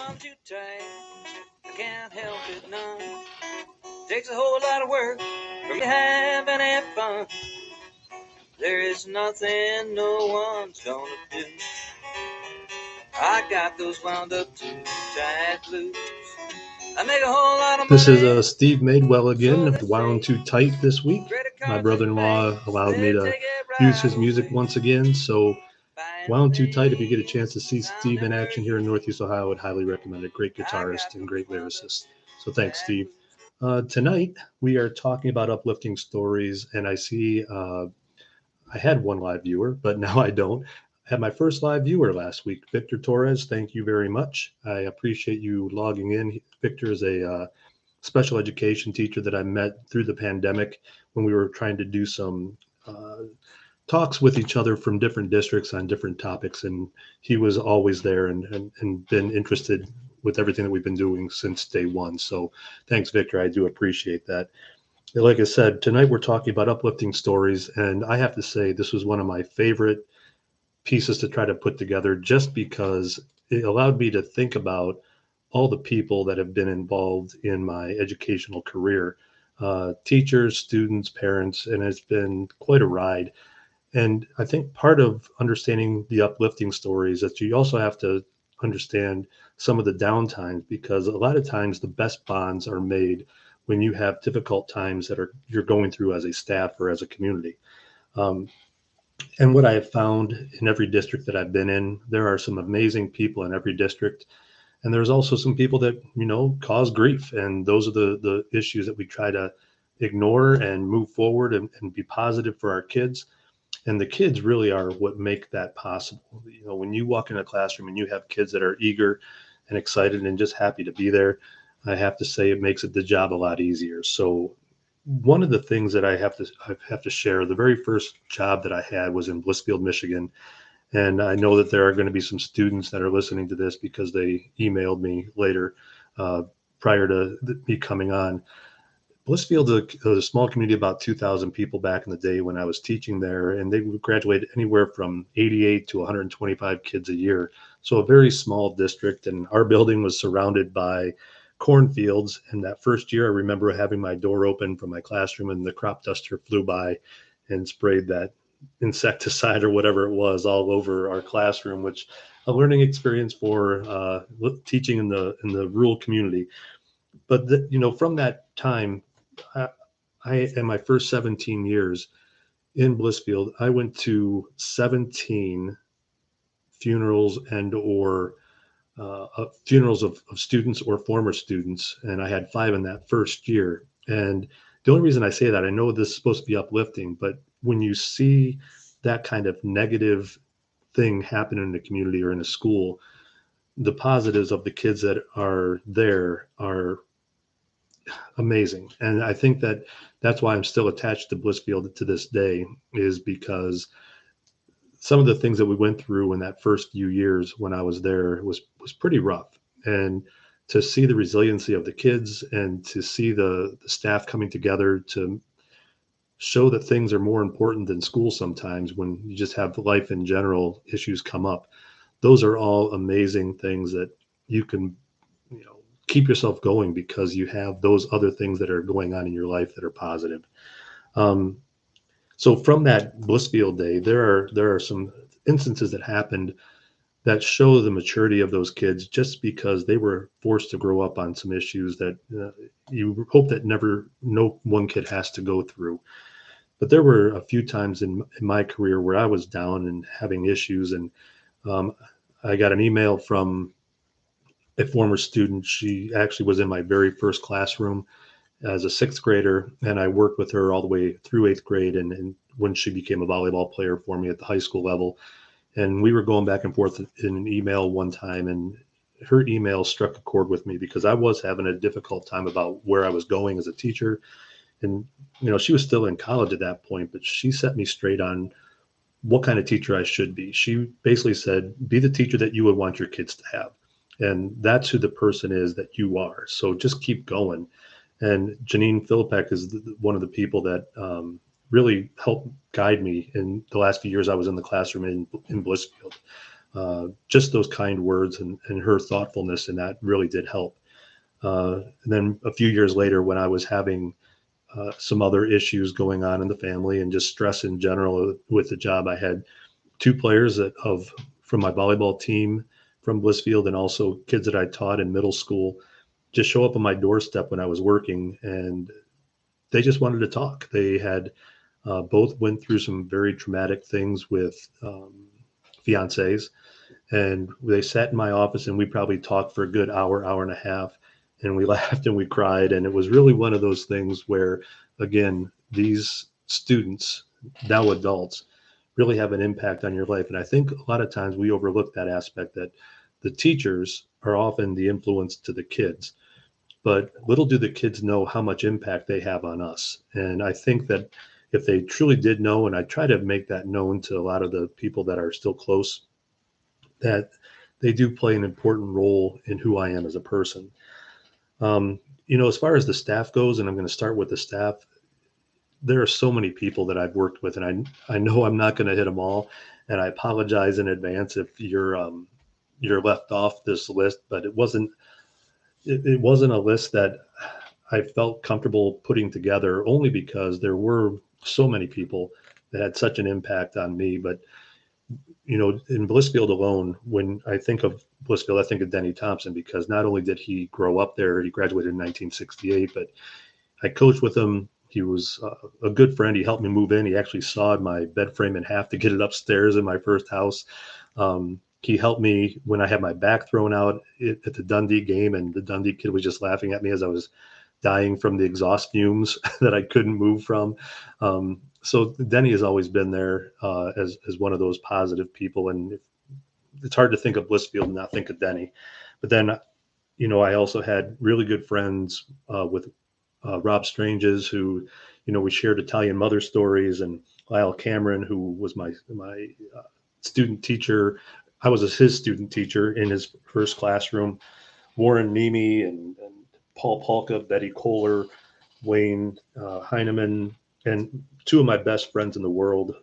one too tight. I can't help it none. Takes a whole lot of work for me to have any fun. There is nothing no one's gonna do. I got those wound up too tight blues. I make a whole lot of money. This is Steve Madewell again, Wound Too Tight this week. My brother-in-law allowed me to use his music once again, so Wound Too Tight, if you get a chance to see Steve in action here in Northeast Ohio, I would highly recommend it. Great guitarist and great lyricist. So thanks, Steve. Tonight, we are talking about uplifting stories, and I see I had one live viewer, but now I don't. I had my first live viewer last week. Victor Torres, thank you very much. I appreciate you logging in. Victor is a special education teacher that I met through the pandemic when we were trying to do some talks with each other from different districts on different topics. And he was always there and been interested with everything that we've been doing since day one. So thanks, Victor. I do appreciate that. Like I said, tonight we're talking about uplifting stories. And I have to say, this was one of my favorite pieces to try to put together just because it allowed me to think about all the people that have been involved in my educational career, teachers, students, parents, and it's been quite a ride. And I think part of understanding the uplifting stories is that you also have to understand some of the downtimes, because a lot of times the best bonds are made when you have difficult times that you're going through as a staff or as a community. Um, and what I have found in every district that I've been in, there are some amazing people in every district. And there's also some people that, cause grief. And those are the issues that we try to ignore and move forward and be positive for our kids. And the kids really are what make that possible. When you walk in a classroom and you have kids that are eager and excited and just happy to be there, I have to say it makes the job a lot easier. So one of the things that I have to share, the very first job that I had was in Blissfield, Michigan. And I know that there are going to be some students that are listening to this because they emailed me later prior to me coming on. Blissfield is a small community, about 2,000 people back in the day when I was teaching there, and they would graduate anywhere from 88 to 125 kids a year. So a very small district, and our building was surrounded by cornfields. And that first year, I remember having my door open from my classroom, and the crop duster flew by and sprayed that insecticide or whatever it was all over our classroom, which a learning experience for teaching in the rural community. But from that time, I in my first 17 years in Blissfield, I went to 17 funerals and or funerals of students or former students, and I had 5 in that first year. And the only reason I say that, I know this is supposed to be uplifting, but when you see that kind of negative thing happen in a community or in a school, the positives of the kids that are there are amazing. And I think that's why I'm still attached to Blissfield to this day, is because some of the things that we went through in that first few years when I was there was pretty rough. And to see the resiliency of the kids and to see the staff coming together to show that things are more important than school sometimes, when you just have life in general issues come up, those are all amazing things that you can, keep yourself going because you have those other things that are going on in your life that are positive. So from that Blissfield day, there are some instances that happened that show the maturity of those kids, just because they were forced to grow up on some issues that you hope that no one kid has to go through. But there were a few times in my career where I was down and having issues, and I got an email from a former student. She actually was in my very first classroom as a 6th grader, and I worked with her all the way through 8th grade. And when she became a volleyball player for me at the high school level, and we were going back and forth in an email one time, and her email struck a chord with me because I was having a difficult time about where I was going as a teacher. And, she was still in college at that point, but she set me straight on what kind of teacher I should be. She basically said, be the teacher that you would want your kids to have. And that's who the person is that you are. So just keep going. And Janine Philippek is one of the people that really helped guide me in the last few years I was in the classroom in Blissfield. just those kind words and her thoughtfulness, and that really did help. And then a few years later, when I was having some other issues going on in the family and just stress in general with the job, I had two players from my volleyball team from Blissfield, and also kids that I taught in middle school, just show up on my doorstep when I was working, and they just wanted to talk. They had both went through some very traumatic things with fiancés, and they sat in my office and we probably talked for a good hour, hour and a half, and we laughed and we cried. And it was really one of those things where, again, these students, now adults, really have an impact on your life. And I think a lot of times we overlook that aspect, that the teachers are often the influence to the kids, but little do the kids know how much impact they have on us. And I think that if they truly did know, and I try to make that known to a lot of the people that are still close, that they do play an important role in who I am as a person. As far as the staff goes, and I'm going to start with the staff, there are so many people that I've worked with, and I know I'm not going to hit them all, and I apologize in advance if you're left off this list, but it wasn't a list that I felt comfortable putting together, only because there were so many people that had such an impact on me. But in Blissfield alone, when I think of Blissfield, I think of Denny Thompson, because not only did he grow up there, he graduated in 1968, but I coached with him. He was a good friend. He helped me move in. He actually sawed my bed frame in half to get it upstairs in my first house. He helped me when I had my back thrown out at the Dundee game, and the Dundee kid was just laughing at me as I was dying from the exhaust fumes that I couldn't move from. So Denny has always been there as one of those positive people, and it's hard to think of Blissfield and not think of Denny. But then, I also had really good friends with Rob Stranges, who, we shared Italian mother stories, and Lyle Cameron, who was my student teacher. I was his student teacher in his first classroom. Warren Nemi and Paul Polka, Betty Kohler, Wayne Heineman, and two of my best friends in the world,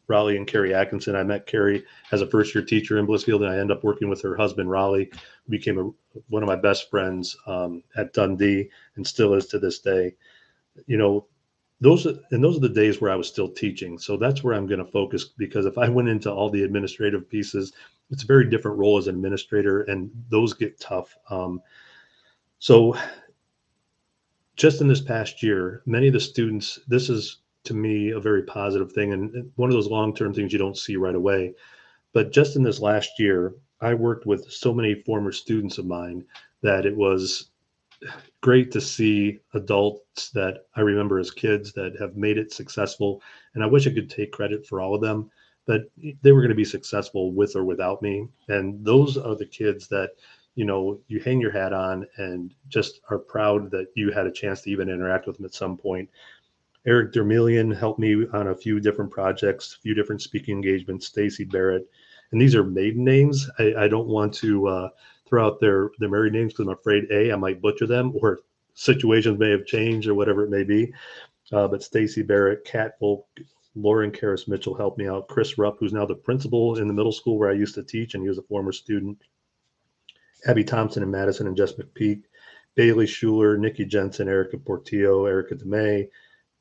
Raleigh and Carrie Atkinson. I met Carrie as a first-year teacher in Blissfield, and I ended up working with her husband, Raleigh, who became one of my best friends at Dundee and still is to this day. Those are the days where I was still teaching. So that's where I'm going to focus, because if I went into all the administrative pieces, it's a very different role as an administrator, and those get tough. So just in this past year, many of the students, this is to me a very positive thing, and one of those long-term things you don't see right away. But just in this last year, I worked with so many former students of mine that it was great to see adults that I remember as kids that have made it successful. And I wish I could take credit for all of them, but they were going to be successful with or without me. And those are the kids that, you hang your hat on and just are proud that you had a chance to even interact with them at some point. Eric Dermelian helped me on a few different projects, a few different speaking engagements. Stacy Barrett, and these are maiden names. I don't want to throw out their married names because I'm afraid I might butcher them, or situations may have changed or whatever it may be. But Stacy Barrett, Kat Volk, Lauren Karras Mitchell helped me out. Chris Rupp, who's now the principal in the middle school where I used to teach, and he was a former student. Abby Thompson and Madison and Jess McPeak, Bailey Schuler, Nikki Jensen, Erica Portillo, Erica DeMay,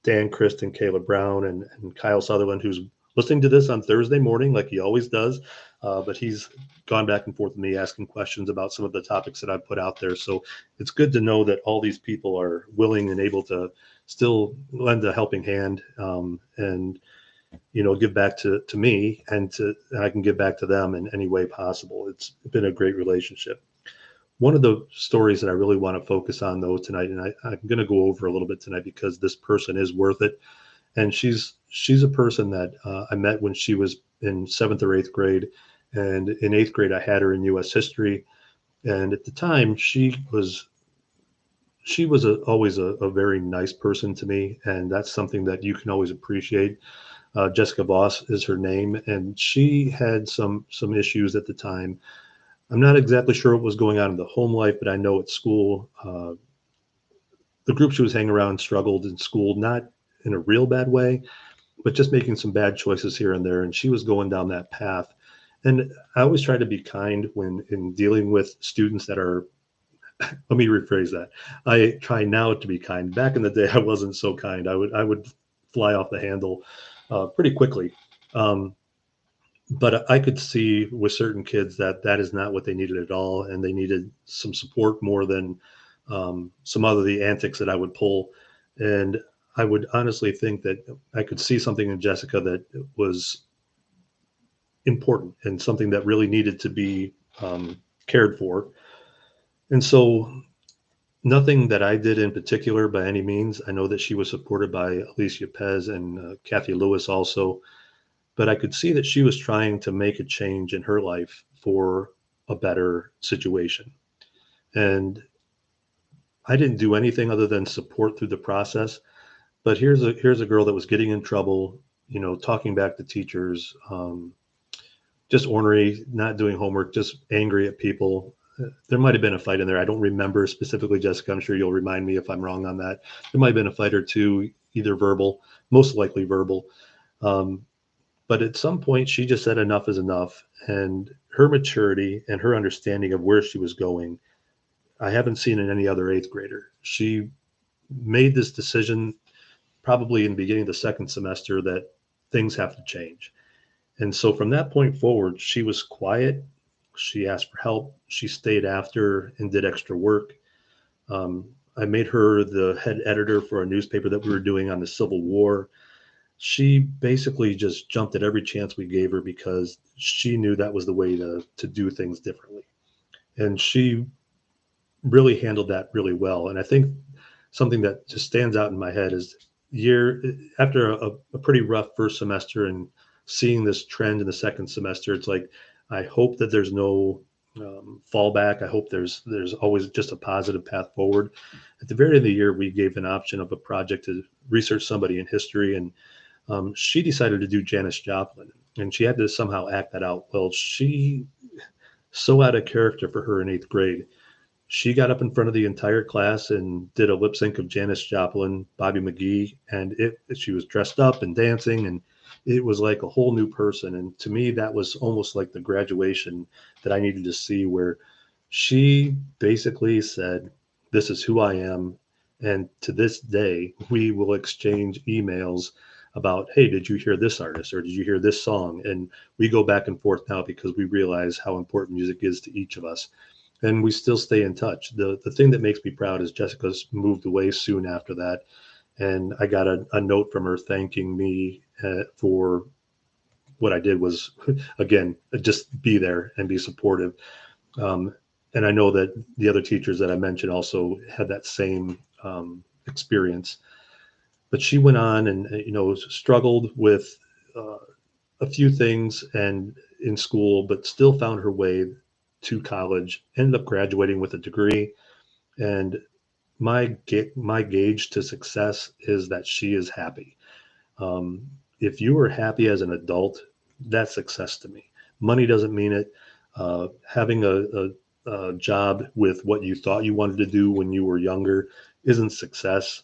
Dan Christ, Kayla Brown, and Kyle Sutherland, who's listening to this on Thursday morning like he always does. But he's gone back and forth with me asking questions about some of the topics that I've put out there. So it's good to know that all these people are willing and able to still lend a helping hand, and give back to me, and I can give back to them in any way possible. It's been a great relationship. One of the stories that I really want to focus on, though, tonight, and I'm going to go over a little bit tonight because this person is worth it. And she's a person that I met when she was in 7th or 8th grade. And in 8th grade, I had her in U.S. history. And at the time, she was always a very nice person to me. And that's something that you can always appreciate. Jessica Voss is her name. And she had some issues at the time. I'm not exactly sure what was going on in the home life, but I know at school, the group she was hanging around struggled in school, not in a real bad way, but just making some bad choices here and there. And she was going down that path. And I always try to be kind when in dealing with students that are, let me rephrase that. I try now to be kind. Back in the day, I wasn't so kind. I would fly off the handle pretty quickly. Um, but I could see with certain kids that that is not what they needed at all, and they needed some support more than some other the antics that I would pull. And I would honestly think that I could see something in Jessica that was important and something that really needed to be cared for. And so nothing that I did in particular by any means. I know that she was supported by Alicia Pez and Kathy Lewis also, but I could see that she was trying to make a change in her life for a better situation. And I didn't do anything other than support through the process. But here's a girl that was getting in trouble, talking back to teachers, just ornery, not doing homework, just angry at people. There might have been a fight in there. I don't remember specifically, Jessica. I'm sure you'll remind me if I'm wrong on that. There might have been a fight or two, either verbal, most likely verbal. Um, but at some point, she just said enough is enough. And her maturity and her understanding of where she was going, I haven't seen in any other eighth grader. She made this decision probably in the beginning of the second semester that things have to change. And so from that point forward, she was quiet. She asked for help. She stayed after and did extra work. I made her the head editor for a newspaper that we were doing on the Civil War. She basically just jumped at every chance we gave her because she knew that was the way to do things differently. And she really handled that really well. And I think something that just stands out in my head is year after a pretty rough first semester and seeing this trend in the second semester, it's like I hope that there's no fallback. I hope there's always just a positive path forward. At the very end of the year, we gave an option of a project to research somebody in history, and she decided to do Janis Joplin, and she had to somehow act that out. Well, she so out of character for her in eighth grade. She got up in front of the entire class and did a lip sync of Janis Joplin, Bobby McGee, and she was dressed up and dancing, and it was like a whole new person. And to me, that was almost like the graduation that I needed to see, where she basically said, "This is who I am." And to this day, we will exchange emails about, "Hey, did you hear this artist or did you hear this song?" And we go back and forth now because we realize how important music is to each of us, and we still stay in touch. The thing that makes me proud is Jessica's moved away soon after that, and I got a note from her thanking me for what I did was again just be there and be supportive. Um, and I know that the other teachers that I mentioned also had that same experience. But she went on and struggled with uh, a few things and in school, but still found her way to college. Ended up graduating with a degree, and my gauge to success is that she is happy. If you are happy as an adult, that's success to me. Money doesn't mean it. Having a job with what you thought you wanted to do when you were younger isn't success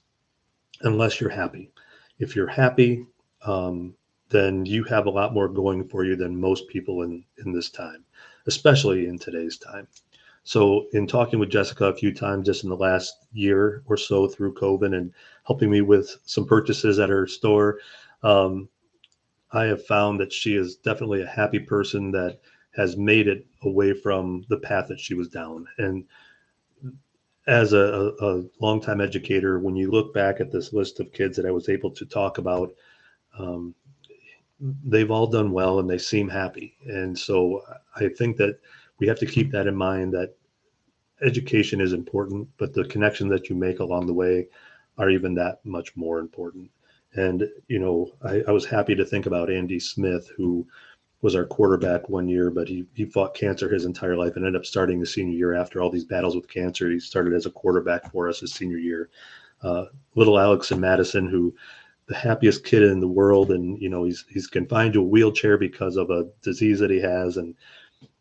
unless you're happy. If you're happy, then you have a lot more going for you than most people in this time, especially in today's time. So, in talking with Jessica a few times just in the last year or so through COVID and helping me with some purchases at her store, um, I have found that she is definitely a happy person that has made it away from the path that she was down. And as a longtime educator, when you look back at this list of kids that I was able to talk about, um, they've all done well and they seem happy. And so I think that we have to keep that in mind, that education is important, but the connections that you make along the way are even that much more important. And, I was happy to think about Andy Smith, who was our quarterback one year, but he fought cancer his entire life and ended up starting his senior year after all these battles with cancer. He started as a quarterback for us his senior year. Little Alex and Madison, who the happiest kid in the world, and he's confined to a wheelchair because of a disease that he has,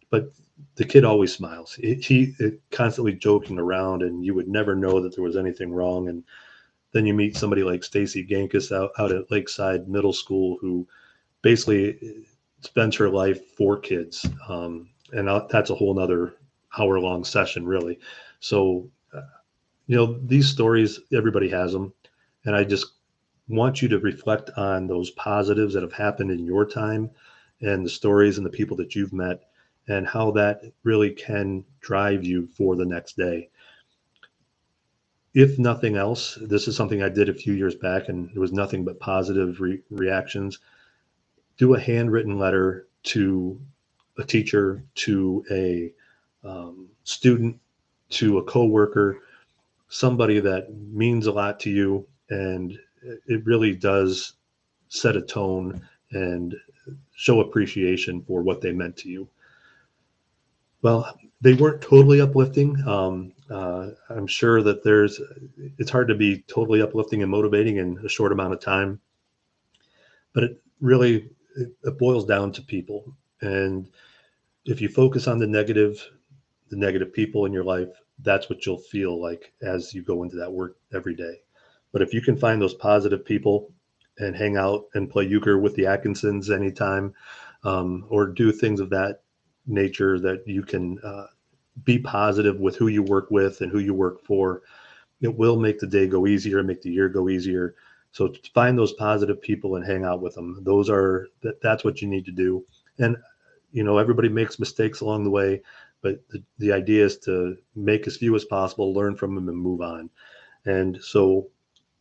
but the kid always smiles. He constantly joking around, and you would never know that there was anything wrong. And then you meet somebody like Stacy Gankus out at Lakeside Middle School, who basically spends her life for kids. And that's a whole nother hour-long session, really. So, these stories, everybody has them. And I just want you to reflect on those positives that have happened in your time and the stories and the people that you've met and how that really can drive you for the next day. If nothing else, this is something I did a few years back and it was nothing but positive reactions. Do a handwritten letter to a teacher, to a student, to a coworker, somebody that means a lot to you, and it really does set a tone and show appreciation for what they meant to you. Well, they weren't totally uplifting. I'm sure that it's hard to be totally uplifting and motivating in a short amount of time, but it boils down to people. And if you focus on the negative people in your life, that's what you'll feel like as you go into that work every day. But if you can find those positive people and hang out and play euchre with the Atkinsons anytime, or do things of that nature that you can be positive with who you work with and who you work for, it will make the day go easier, make the year go easier. So find those positive people and hang out with them. That's what you need to do. And everybody makes mistakes along the way, but the idea is to make as few as possible, learn from them, and move on. And so,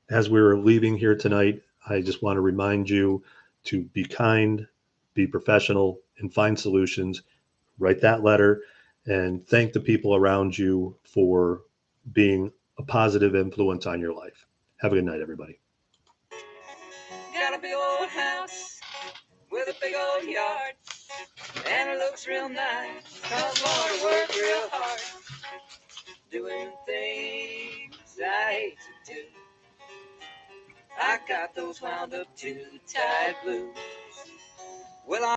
as we're leaving here tonight, I just want to remind you to be kind, be professional, and find solutions. Write that letter and thank the people around you for being a positive influence on your life. Have a good night, everybody. Got a big old house with a big old yard, and it looks real nice, 'cause Lord, I work real hard, doing things I hate to do. I got those wound up too tight blues. Well,